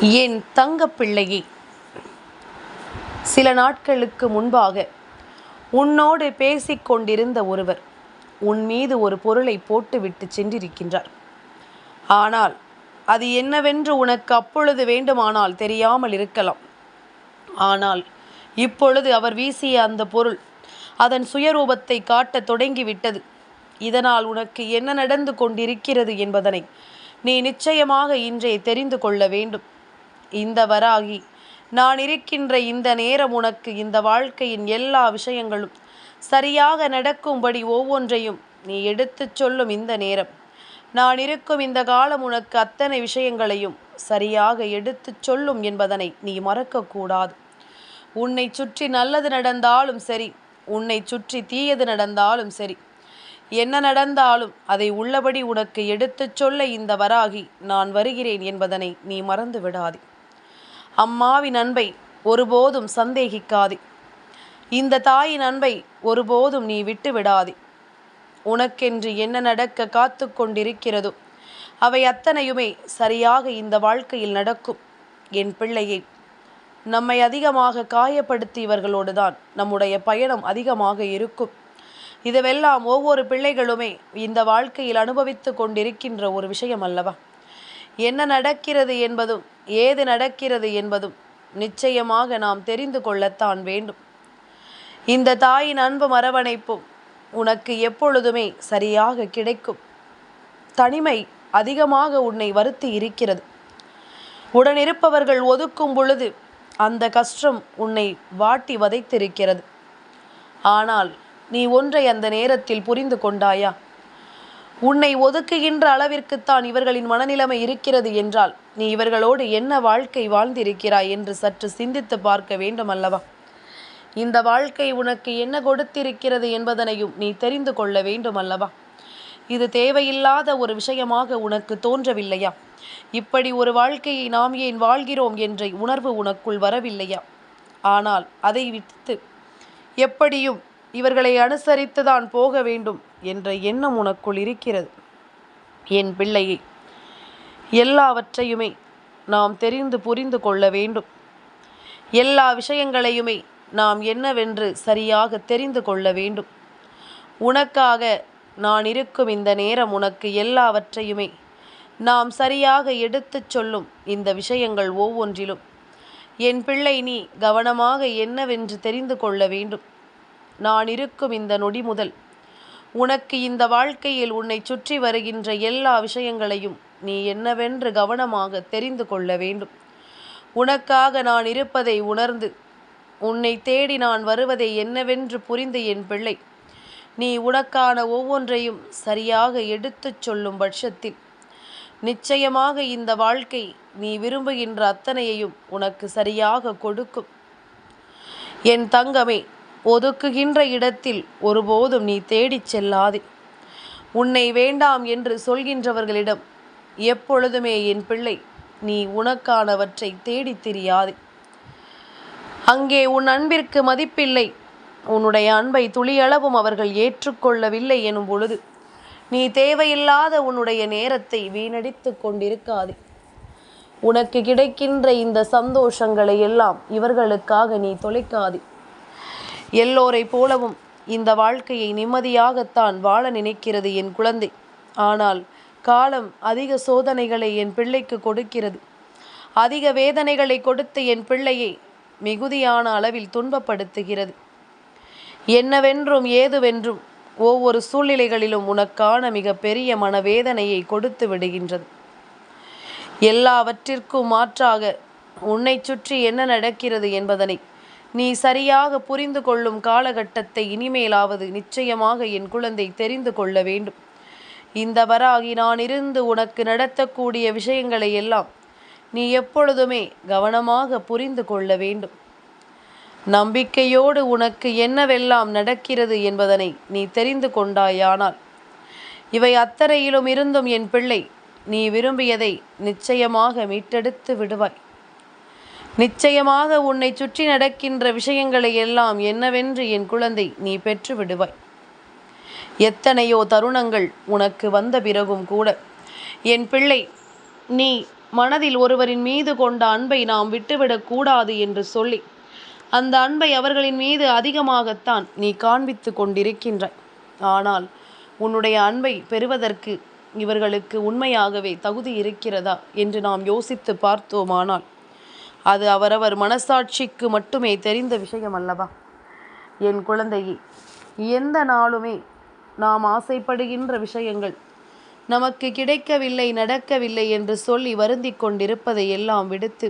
என் தங்கப்பிள்ளையே, சில நாட்களுக்கு முன்பாக உன்னோடு பேசிக்கொண்டிருந்த ஒருவர் உன் மீது ஒரு பொருளை போட்டுவிட்டு சென்றிருக்கின்றார். ஆனால் அது என்னவென்று உனக்கு அப்பொழுது வேண்டுமானால் தெரியாமல் இருக்கலாம். ஆனால் இப்பொழுது அவர் வீசிய அந்த பொருள் அதன் சுயரூபத்தை காட்டத் தொடங்கிவிட்டது. இதனால் உனக்கு என்ன நடந்து கொண்டிருக்கிறது என்பதனை நீ நிச்சயமாக இன்றே தெரிந்து கொள்ள வேண்டும். இந்த வராகி நான் இருக்கின்ற இந்த நேரம் உனக்கு இந்த வாழ்க்கையின் எல்லா விஷயங்களும் சரியாக நடக்கும்படி ஒவ்வொன்றையும் நீ எடுத்துச் சொல்லும் இந்த நேரம், நான் இருக்கும் இந்த காலம் உனக்கு அத்தனை விஷயங்களையும் சரியாக எடுத்துச் சொல்லும் என்பதனை நீ மறக்கக்கூடாது. உன்னை சுற்றி நல்லது நடந்தாலும் சரி, உன்னை சுற்றி தீயது நடந்தாலும் சரி, என்ன நடந்தாலும் அதை உள்ளபடி உனக்கு எடுத்துச் சொல்ல இந்த வராகி நான் வருகிறேன் என்பதனை நீ மறந்து விடாதே. அம்மாவின் அன்பை ஒருபோதும் சந்தேகிக்காதே. இந்த தாயின் அன்பை ஒருபோதும் நீ விட்டு விடாதே. உனக்கென்று என்ன நடக்க காத்து கொண்டிருக்கிறதோ அவை அத்தனையுமே சரியாக இந்த வாழ்க்கையில் நடக்கும். என் பிள்ளையை, நம்மை அதிகமாக காயப்படுத்தியவர்களோடு தான் நம்முடைய பயணம் அதிகமாக இருக்கும். இதுவெல்லாம் ஒவ்வொரு பிள்ளைகளுமே இந்த வாழ்க்கையில் அனுபவித்து கொண்டிருக்கின்ற ஒரு விஷயம் அல்லவா? என்ன நடக்கிறது என்பதும் ஏது நடக்கிறது என்பதும் நிச்சயமாக நாம் தெரிந்து கொள்ளத்தான் வேண்டும். இந்த தாயின் அன்பும் அரவணைப்பும் உனக்கு எப்பொழுதுமே சரியாக கிடைக்கும். தனிமை அதிகமாக உன்னை வருத்தி இருக்கிறது. உடனிருப்பவர்கள் ஒதுக்கும் பொழுது அந்த கஷ்டம் உன்னை வாட்டி வதைத்திருக்கிறது. ஆனால் நீ ஒன்றை அந்த நேரத்தில் புரிந்து கொண்டாயா? உன்னை ஒதுக்குகின்ற அளவிற்குத்தான் இவர்களின் மனநிலைமை இருக்கிறது என்றால் நீ இவர்களோடு என்ன வாழ்க்கை வாழ்ந்திருக்கிறாய் என்று சற்று சிந்தித்து பார்க்க வேண்டும் அல்லவா? இந்த வாழ்க்கை உனக்கு என்ன கொடுத்திருக்கிறது என்பதனையும் நீ தெரிந்து கொள்ள வேண்டும் அல்லவா? இது தேவையில்லாத ஒரு விஷயமாக உனக்கு தோன்றவில்லையா? இப்படி ஒரு வாழ்க்கையை நாம் ஏன் வாழ்கிறோம் என்ற உணர்வு உனக்குள் வரவில்லையா? ஆனால் அதை விட்டு எப்படியும் இவர்களை அனுசரித்துதான் போக வேண்டும் என்ற எண்ணம் உனக்குள் இருக்கிறது. என் பிள்ளையை, எல்லாவற்றையுமே நாம் தெரிந்து புரிந்து கொள்ள வேண்டும். எல்லா விஷயங்களையுமே நாம் என்னவென்று சரியாக தெரிந்து கொள்ள வேண்டும். உனக்காக நான் இருக்கும் இந்த நேரம் உனக்கு எல்லாவற்றையுமே நாம் சரியாக எடுத்துச் சொல்லும் இந்த விஷயங்கள் ஒவ்வொன்றிலும் என் பிள்ளை, நீ கவனமாக என்னவென்று தெரிந்து கொள்ள வேண்டும். நான் இருக்கும் இந்த நொடி முதல் உனக்கு இந்த வாழ்க்கையில் உன்னை சுற்றி வருகின்ற எல்லா விஷயங்களையும் நீ என்னவென்று கவனமாக தெரிந்து கொள்ள வேண்டும். உனக்காக நான் இருப்பதை உணர்ந்து உன்னை தேடி நான் வருவதை என்னவென்று புரிந்து என் பிள்ளை, நீ உனக்கான ஒவ்வொன்றையும் சரியாக எடுத்துச் சொல்லும் பட்சத்தில் நிச்சயமாக இந்த வாழ்க்கை நீ விரும்புகின்ற அத்தனையையும் உனக்கு சரியாக கொடுக்கும். என் தங்கமே, ஒதுக்குகின்ற இடத்தில் ஒருபோதும் நீ தேடிச் செல்லாதே. உன்னை வேண்டாம் என்று சொல்கின்றவர்களிடம் எப்பொழுதுமே என் பிள்ளை நீ உனக்கானவற்றை தேடித் திரியாதே. அங்கே உன் அன்பிற்கு மதிப்பில்லை, உன்னுடைய அன்பை துளியளவும் அவர்கள் ஏற்றுக்கொள்ளவில்லை எனும் பொழுது நீ தேவையில்லாத உன்னுடைய நேரத்தை வீணடித்து கொண்டிருக்காதே. உனக்கு கிடைக்கின்ற இந்த சந்தோஷங்களை எல்லாம் இவர்களுக்காக நீ தொலைக்காதே. எல்லோரை போலவும் இந்த வாழ்க்கையை நிம்மதியாகத்தான் வாழ நினைக்கிறது என் குழந்தை. ஆனால் காலம் அதிக சோதனைகளை என் பிள்ளைக்கு கொடுக்கிறது. அதிக வேதனைகளை கொடுத்து என் பிள்ளையை மிகுதியான அளவில் துன்பப்படுத்துகிறது. என்னவென்றும் ஏதுவென்றும் ஒவ்வொரு சூழ்நிலைகளிலும் உனக்கான மிக பெரிய மனவேதனையை கொடுத்து விடுகின்றது. எல்லாவற்றிற்கும் மாற்றாக உன்னை சுற்றி என்ன நடக்கிறது என்பதனை நீ சரியாக புரிந்து கொள்ளும் காலகட்டத்தை இனிமேலாவது நிச்சயமாக என் குழந்தை தெரிந்து கொள்ள வேண்டும். இந்த வராகி நான் இருந்து உனக்கு நடத்தக்கூடிய விஷயங்களை எல்லாம் நீ எப்பொழுதுமே கவனமாக புரிந்து கொள்ள வேண்டும். நம்பிக்கையோடு உனக்கு என்னவெல்லாம் நடக்கிறது என்பதனை நீ தெரிந்து கொண்டாயானால் இவை அத்தனையிலும் இருந்தும் என் பிள்ளை நீ விரும்பியதை நிச்சயமாக மீட்டெடுத்து விடுவாய். நிச்சயமாக உன்னை சுற்றி நடக்கின்ற விஷயங்களை எல்லாம் என்னவென்று என் குழந்தை நீ பெற்று விடுவாய். எத்தனையோ தருணங்கள் உனக்கு வந்த பிறகும் கூட என் பிள்ளை நீ மனதில் ஒருவரின் மீது கொண்ட அன்பை நாம் விட்டுவிடக் கூடாது என்று சொல்லி அந்த அன்பை அவர்களின் மீது அதிகமாகத்தான் நீ காண்பித்து கொண்டிருக்கின்றாய். ஆனால் உன்னுடைய அன்பை பெறுவதற்கு இவர்களுக்கு உண்மையாகவே தகுதி இருக்கிறதா என்று நாம் யோசித்து பார்த்தோமானால் அது அவரவர் மனசாட்சிக்கு மட்டுமே தெரிந்த விஷயம் அல்லவா? என் குழந்தையே, எந்த நாளுமே நாம் ஆசைப்படுகின்ற விஷயங்கள் நமக்கு கிடைக்கவில்லை, நடக்கவில்லை என்று சொல்லி வருந்தி கொண்டிருப்பதை எல்லாம் விடுத்து,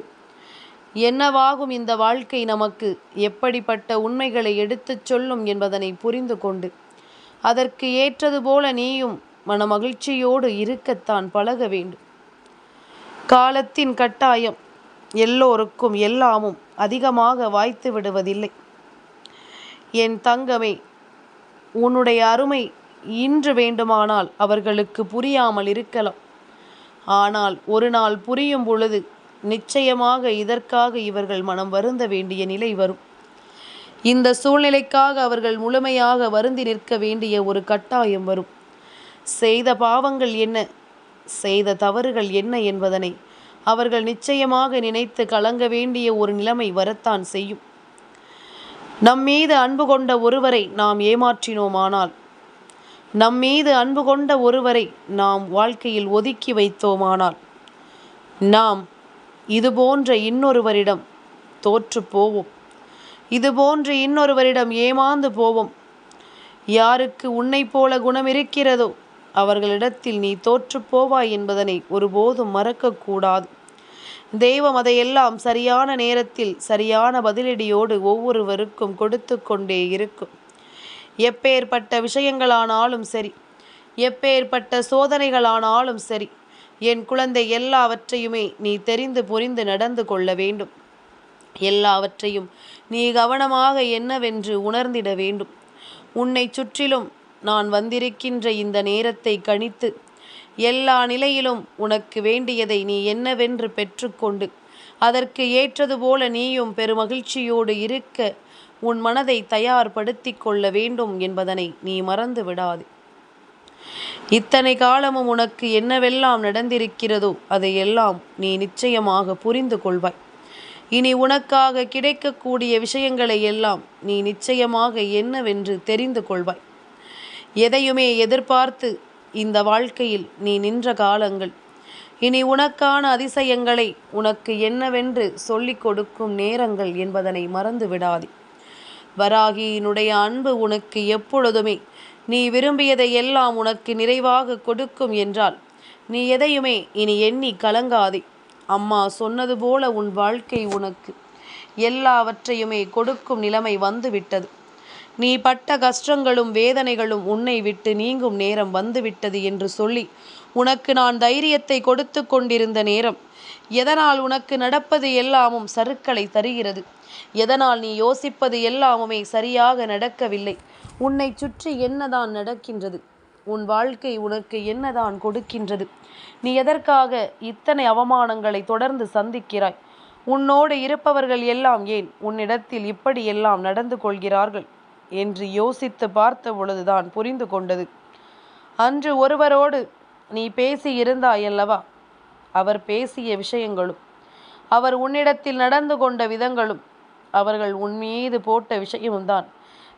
என்னவாகும் இந்த வாழ்க்கை, நமக்கு எப்படிப்பட்ட உண்மைகளை எடுத்துச் சொல்லும் என்பதனை புரிந்து கொண்டு அதற்கு ஏற்றது போல நீயும் மனமகிழ்ச்சியோடு இருக்கத்தான் பழக வேண்டும். காலத்தின் கட்டாயம் எல்லோருக்கும் எல்லாமும் அதிகமாக வாய்த்து விடுவதில்லை. என் தங்கமே, உன்னுடைய அருமை இன்று வேண்டுமானால் அவர்களுக்கு புரியாமல் இருக்கலாம். ஆனால் ஒரு நாள் புரியும் பொழுது நிச்சயமாக இதற்காக இவர்கள் மனம் வருந்த வேண்டிய நிலை வரும். இந்த சூழ்நிலைக்காக அவர்கள் முழுமையாக வருந்தி நிற்க வேண்டிய ஒரு கட்டாயம் வரும். செய்த பாவங்கள் என்ன, செய்த தவறுகள் என்ன என்பதனை அவர்கள் நிச்சயமாக நினைத்து கலங்க வேண்டிய ஒரு நிலைமை வரத்தான் செய்யும். நம்மீது அன்பு கொண்ட ஒருவரை நாம் ஏமாற்றினோமானால், நம்மீது அன்பு கொண்ட ஒருவரை நாம் வாழ்க்கையில் ஒதுக்கி வைத்தோமானால், நாம் இதுபோன்ற இன்னொருவரிடம் தோற்று போவோம். இதுபோன்று இன்னொருவரிடம் ஏமாந்து போவோம். யாருக்கு உன்னை போல குணம் இருக்கிறதோ அவர்களிடத்தில் நீ தோற்று போவாய் என்பதனை ஒருபோதும் மறக்கக்கூடாது. தெய்வம் அதையெல்லாம் சரியான நேரத்தில் சரியான பதிலடியோடு ஒவ்வொருவருக்கும் கொடுத்து கொண்டே இருக்கும். எப்பேற்பட்ட விஷயங்களானாலும் சரி, எப்பேற்பட்ட சோதனைகளானாலும் சரி, என் குழந்தை, எல்லாவற்றையுமே நீ தெரிந்து புரிந்து நடந்து கொள்ள வேண்டும். எல்லாவற்றையும் நீ கவனமாக என்னவென்று உணர்ந்திட வேண்டும். உன்னை சுற்றிலும் நான் வந்திருக்கின்ற இந்த நேரத்தை கணித்து எல்லா நிலையிலும் உனக்கு வேண்டியதை நீ என்னவென்று பெற்றுக்கொண்டு அதற்கு ஏற்றது போல நீயும் பெருமகிழ்ச்சியோடு இருக்க உன் மனதை தயார்படுத்தி கொள்ள வேண்டும் என்பதனை நீ மறந்து விடாது. இத்தனை காலமும் உனக்கு என்னவெல்லாம் நடந்திருக்கிறதோ அதையெல்லாம் நீ நிச்சயமாக புரிந்து கொள்வாய். இனி உனக்காக கிடைக்கக்கூடிய விஷயங்களை எல்லாம் நீ நிச்சயமாக என்னவென்று தெரிந்து கொள்வாய். எதையுமே எதிர்பார்த்து இந்த வாழ்க்கையில் நீ நின்ற காலங்கள் இனி உனக்கான அதிசயங்களை உனக்கு என்னவென்று சொல்லிக் கொடுக்கும் நேரங்கள் என்பதனை மறந்து விடாதே. வராகியினுடைய அன்பு உனக்கு எப்பொழுதுமே நீ விரும்பியதை எல்லாம் உனக்கு நிறைவாக கொடுக்கும் என்றால் நீ எதையுமே இனி எண்ணி கலங்காதே. அம்மா சொன்னது போல உன் வாழ்க்கை உனக்கு எல்லாவற்றையுமே கொடுக்கும் நிலைமை வந்துவிட்டது. நீ பட்ட கஷ்டங்களும் வேதனைகளும் உன்னை விட்டு நீங்கும் நேரம் வந்துவிட்டது என்று சொல்லி உனக்கு நான் தைரியத்தை கொடுத்து கொண்டிருந்த நேரம், எதனால் உனக்கு நடப்பது எல்லாமும் சறுக்களை தருகிறது, எதனால் நீ யோசிப்பது எல்லாமுமே சரியாக நடக்கவில்லை, உன்னை சுற்றி என்னதான் நடக்கின்றது, உன் வாழ்க்கை உனக்கு என்னதான் கொடுக்கின்றது, நீ எதற்காக இத்தனை அவமானங்களை தொடர்ந்து சந்திக்கிறாய், உன்னோடு இருப்பவர்கள் எல்லாம் ஏன் உன்னிடத்தில் இப்படியெல்லாம் நடந்து கொள்கிறார்கள் என்று யோசித்து பார்த்த பொழுதுதான் புரிந்து கொண்டது. அன்று ஒருவரோடு நீ பேசி இருந்தாயல்லவா, அவர் பேசிய விஷயங்களும் அவர் உன்னிடத்தில் நடந்து கொண்ட விதங்களும் அவர்கள் உன் மீது போட்ட விஷயமும்தான்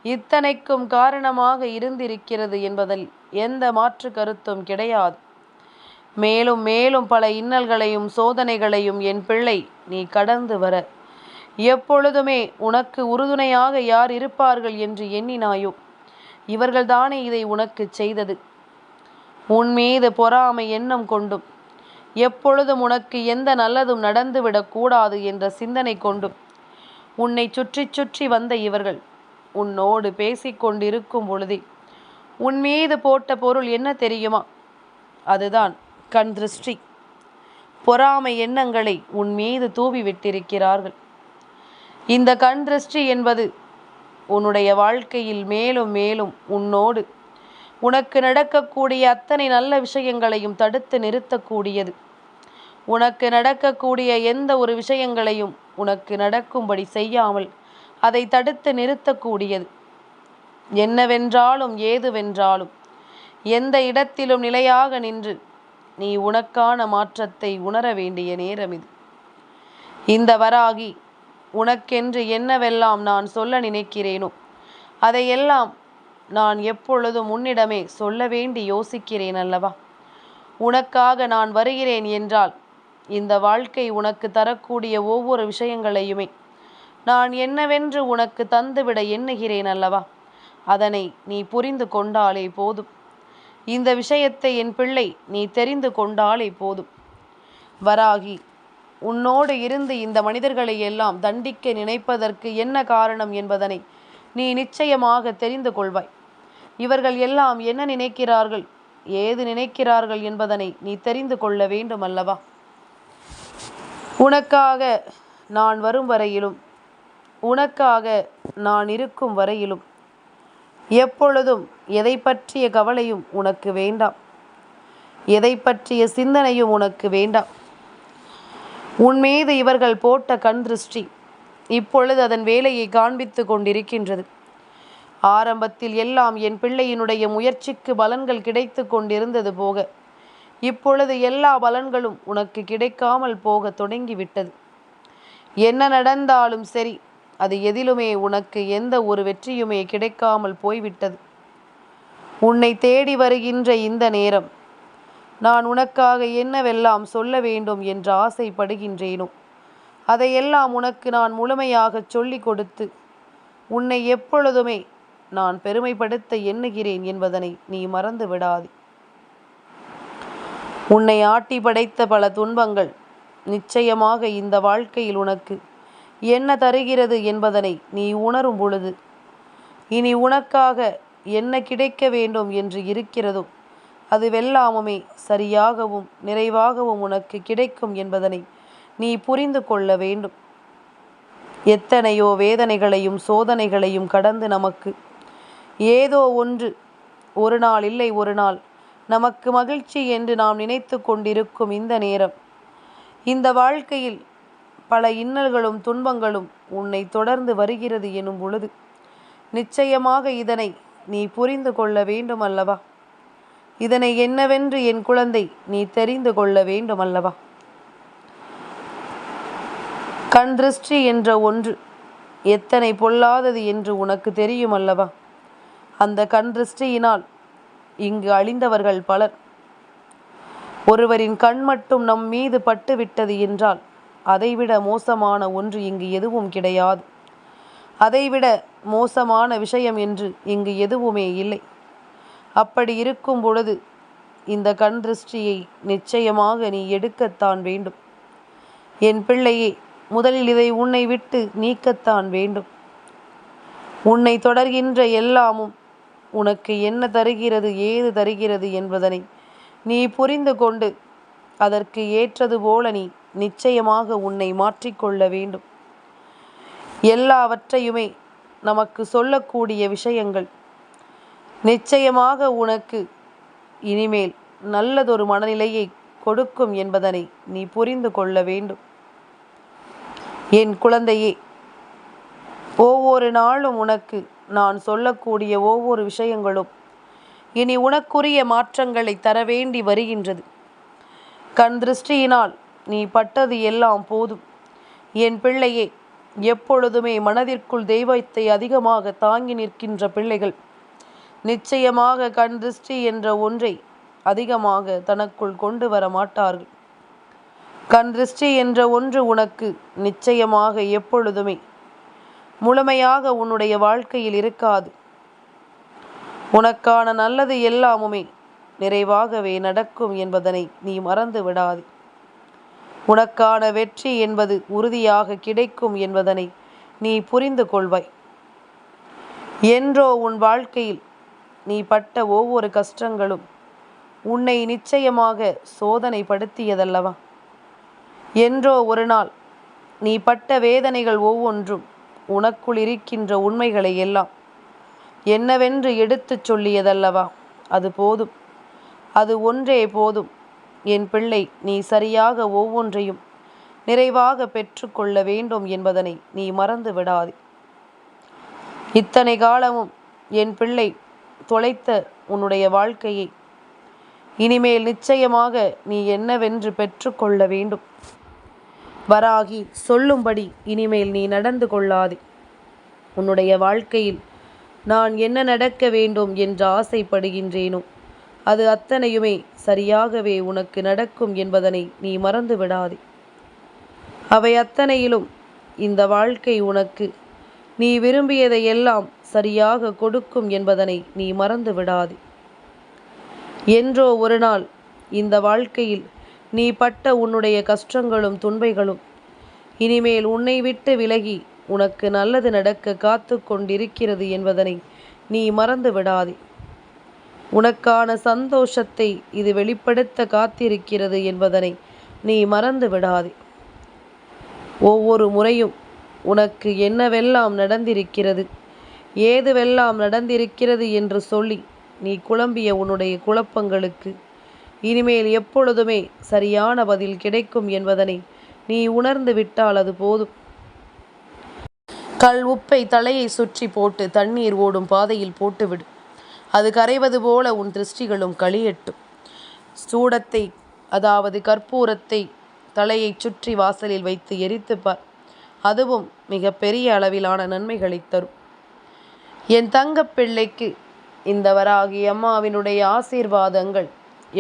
இத்தனைக்கும் காரணமாக இருந்திருக்கிறது என்பதில் எந்த மாற்று கருத்தும் கிடையாது. மேலும் மேலும் பல இன்னல்களையும் சோதனைகளையும் என் பிள்ளை நீ கடந்து வர எப்பொழுதுமே உனக்கு உறுதுணையாக யார் இருப்பார்கள் என்று எண்ணினாயோ இவர்கள்தானே இதை உனக்கு செய்தது. உன் மீது பொறாமை எண்ணம் கொண்டும் எப்பொழுதும் உனக்கு எந்த நல்லதும் நடந்துவிடக்கூடாது என்ற சிந்தனை கொண்டும் உன்னை சுற்றி சுற்றி வந்த இவர்கள் உன்னோடு பேசிக்கொண்டிருக்கும் பொழுதே உன் மீது போட்ட பொருள் என்ன தெரியுமா? அதுதான் கண் திருஷ்டி. பொறாமை எண்ணங்களை உன் மீது தூவி விட்டிருக்கிறார்கள். இந்த கண் திருஷ்டி என்பது உன்னுடைய வாழ்க்கையில் மேலும் மேலும் உன்னோடு உனக்கு நடக்கக்கூடிய அத்தனை நல்ல விஷயங்களையும் தடுத்து நிறுத்தக்கூடியது. உனக்கு நடக்கக்கூடிய எந்த ஒரு விஷயங்களையும் உனக்கு நடக்கும்படி செய்யாமல் அதை தடுத்து நிறுத்தக்கூடியது. என்னவென்றாலும் ஏதுவென்றாலும் எந்த இடத்திலும் நிலையாக நின்று நீ உனக்கான மாற்றத்தை உணர வேண்டிய நேரம் இது. இந்த வராகி உனக்கென்று என்னவெல்லாம் நான் சொல்ல நினைக்கிறேனோ அதையெல்லாம் நான் எப்பொழுதும் உன்னிடமே சொல்ல வேண்டி யோசிக்கிறேன் அல்லவா? உனக்காக நான் வருகிறேன் என்றால் இந்த வாழ்க்கை உனக்கு தரக்கூடிய ஒவ்வொரு விஷயங்களையுமே நான் என்னவென்று உனக்கு தந்துவிட எண்ணுகிறேன் அல்லவா? அதனை நீ புரிந்து கொண்டாலே போதும். இந்த விஷயத்தை என் பிள்ளை நீ தெரிந்து கொண்டாலே போதும். வராகி, உன்னோடு இருந்து இந்த மனிதர்களை எல்லாம் தண்டிக்க நினைப்பதற்கு என்ன காரணம் என்பதனை நீ நிச்சயமாக தெரிந்து கொள்வாய். இவர்கள் எல்லாம் என்ன நினைக்கிறார்கள், ஏது நினைக்கிறார்கள் என்பதனை நீ தெரிந்து கொள்ள வேண்டும் அல்லவா? உனக்காக நான் வரும் வரையிலும், உனக்காக நான் இருக்கும் வரையிலும் எப்பொழுதும் எதை பற்றிய கவலையும் உனக்கு வேண்டாம், எதை பற்றிய சிந்தனையும் உனக்கு வேண்டாம். உன் மீது இவர்கள் போட்ட கண் திருஷ்டி இப்பொழுது அதன் வேலையை காண்பித்து கொண்டிருக்கின்றது. ஆரம்பத்தில் எல்லாம் என் பிள்ளையினுடைய முயற்சிக்கு பலன்கள் கிடைத்து கொண்டிருந்தது போக இப்பொழுது எல்லா பலன்களும் உனக்கு கிடைக்காமல் போக தொடங்கிவிட்டது. என்ன நடந்தாலும் சரி, அது எதிலுமே உனக்கு எந்த ஒரு வெற்றியுமே கிடைக்காமல் போய்விட்டது. உன்னை தேடி வருகின்ற இந்த நேரம் நான் உனக்காக என்னவெல்லாம் சொல்ல வேண்டும் என்று ஆசைப்படுகின்றேனோ அதையெல்லாம் உனக்கு நான் முழுமையாக சொல்லிக் கொடுத்து உன்னை எப்பொழுதுமே நான் பெருமைப்படுத்த எண்ணுகிறேன் என்பதனை நீ மறந்து விடாதே. உன்னை ஆட்டி படைத்த பல துன்பங்கள் நிச்சயமாக இந்த வாழ்க்கையில் உனக்கு என்ன தருகிறது என்பதனை நீ உணரும் பொழுது இனி உனக்காக என்ன கிடைக்க வேண்டும் என்று இருக்கிறதோ அதுவெல்லாமுமே சரியாகவும் நிறைவாகவும் உனக்கு கிடைக்கும் என்பதனை நீ புரிந்து கொள்ள வேண்டும். எத்தனையோ வேதனைகளையும் சோதனைகளையும் கடந்து நமக்கு ஏதோ ஒன்று ஒரு நாள் இல்லை ஒரு நாள் நமக்கு மகிழ்ச்சி என்று நாம் நினைத்து கொண்டிருக்கும் இந்த நேரம், இந்த வாழ்க்கையில் பல இன்னல்களும் துன்பங்களும் உன்னை தொடர்ந்து வருகிறது எனும் பொழுது நிச்சயமாக இதனை நீ புரிந்து கொள்ள வேண்டும் அல்லவா? இதனை என்னவென்று என் குழந்தை நீ தெரிந்து கொள்ள வேண்டும் அல்லவா? கண் திருஷ்டி என்ற ஒன்று எத்தனை பொல்லாதது என்று உனக்கு தெரியும் அல்லவா? அந்த கண் திருஷ்டியினால் இங்கு அழிந்தவர்கள் பலர். ஒருவரின் கண் மட்டும் நம் மீது பட்டு விட்டது என்றால் அதைவிட மோசமான ஒன்று இங்கு எதுவும் கிடையாது. அதைவிட மோசமான விஷயம் என்று இங்கு எதுவுமே இல்லை. அப்படி இருக்கும் பொழுது இந்த கண் திருஷ்டியை நிச்சயமாக நீ எடுக்கத்தான் வேண்டும். என் பிள்ளையே, முதலில் இதை உன்னை விட்டு நீக்கத்தான் வேண்டும். உன்னை தொடர்கின்ற எல்லாமும் உனக்கு என்ன தருகிறது, ஏது தருகிறது என்பதனை நீ புரிந்து கொண்டு அதற்கு ஏற்றது போல நீ நிச்சயமாக உன்னை மாற்றிக்கொள்ள வேண்டும். எல்லாவற்றையுமே நமக்கு சொல்லக்கூடிய விஷயங்கள் நிச்சயமாக உனக்கு இனிமேல் நல்லதொரு மனநிலையை கொடுக்கும் என்பதனை நீ புரிந்து கொள்ள வேண்டும். என் குழந்தையே, ஒவ்வொரு நாளும் உனக்கு நான் சொல்லக்கூடிய ஒவ்வொரு விஷயங்களும் இனி உனக்குரிய மாற்றங்களை தர வேண்டி வருகின்றது. கண் திருஷ்டியினால் நீ பட்டது எல்லாம் போதும். என் பிள்ளையே, எப்பொழுதுமே மனதிற்குள் தெய்வத்தை அதிகமாக தாங்கி நிற்கின்ற பிள்ளைகள் நிச்சயமாக கண் திருஷ்டி என்ற ஒன்றை அதிகமாக தனக்குள் கொண்டு வர மாட்டார்கள். கண் திருஷ்டி என்ற ஒன்று உனக்கு நிச்சயமாக எப்பொழுதுமே முழுமையாக உன்னுடைய வாழ்க்கையில் இருக்காது. உனக்கான நல்லது எல்லாமுமே நிறைவாகவே நடக்கும் என்பதனை நீ மறந்து விடாதே. உனக்கான வெற்றி என்பது உறுதியாக கிடைக்கும் என்பதனை நீ புரிந்து கொள்வாய். என்றோ உன் வாழ்க்கையில் நீ பட்ட ஒவ்வொரு கஷ்டங்களும் உன்னை நிச்சயமாக சோதனைப்படுத்தியதல்லவா? என்றோ ஒரு நாள் நீ பட்ட வேதனைகள் ஒவ்வொன்றும் உனக்குள் இருக்கின்ற உண்மைகளை எல்லாம் என்னவென்று எடுத்துச் சொல்லியதல்லவா? அது போதும், அது ஒன்றே போதும். என் பிள்ளை, நீ சரியாக ஒவ்வொன்றையும் நிறைவாக பெற்றுக்கொள்ள வேண்டும் என்பதனை நீ மறந்து விடாதே. இத்தனை காலமும் என் பிள்ளை தொலைத்த உன்னுடைய வாழ்க்கையை இனிமேல் நிச்சயமாக நீ என்னவென்று பெற்றுக்கொள்ள வேண்டும். வராகி சொல்லும்படி இனிமேல் நீ நடந்து கொள்ளாதே. உன்னுடைய வாழ்க்கையில் நான் என்ன நடக்க வேண்டும் என்று ஆசைப்படுகின்றேனோ அது அத்தனையுமே சரியாகவே உனக்கு நடக்கும் என்பதனை நீ மறந்து விடாதே. அவை அத்தனையிலும் இந்த வாழ்க்கை உனக்கு நீ விரும்பியதையெல்லாம் சரியாக கொடுக்கும் என்பதனை நீ மறந்து விடாதே. என்றோ ஒரு நாள் இந்த வாழ்க்கையில் நீ பட்ட உன்னுடைய கஷ்டங்களும் துன்பைகளும் இனிமேல் உன்னை விட்டு விலகி உனக்கு நல்லது நடக்க காத்து கொண்டிருக்கிறது என்பதனை நீ மறந்து விடாதே. உனக்கான சந்தோஷத்தை இது வெளிப்படுத்த காத்திருக்கிறது என்பதனை நீ மறந்து விடாதே. ஒவ்வொரு முறையும் உனக்கு என்னவெல்லாம் நடந்திருக்கிறது, ஏதுவெல்லாம் நடந்திருக்கிறது என்று சொல்லி நீ குழம்பிய உன்னுடைய குழப்பங்களுக்கு இனிமேல் எப்பொழுதுமே சரியான பதில் கிடைக்கும் என்பதனை நீ உணர்ந்து விட்டால் அது போதும். கல் உப்பை தலையை சுற்றி போட்டு தண்ணீர் ஓடும் பாதையில் போட்டுவிடு. அது கரைவது போல உன் திருஷ்டிகளும் கழியட்டும். சூடத்தை அதாவது கற்பூரத்தை தலையை சுற்றி வாசலில் வைத்து எரித்துப்பார். அதுவும் மிக பெரிய அளவிலான நன்மைகளை தரும். என் தங்கப்பிள்ளைக்கு இந்த வராகி அம்மாவினுடைய ஆசீர்வாதங்கள்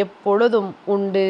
எப்பொழுதும் உண்டு.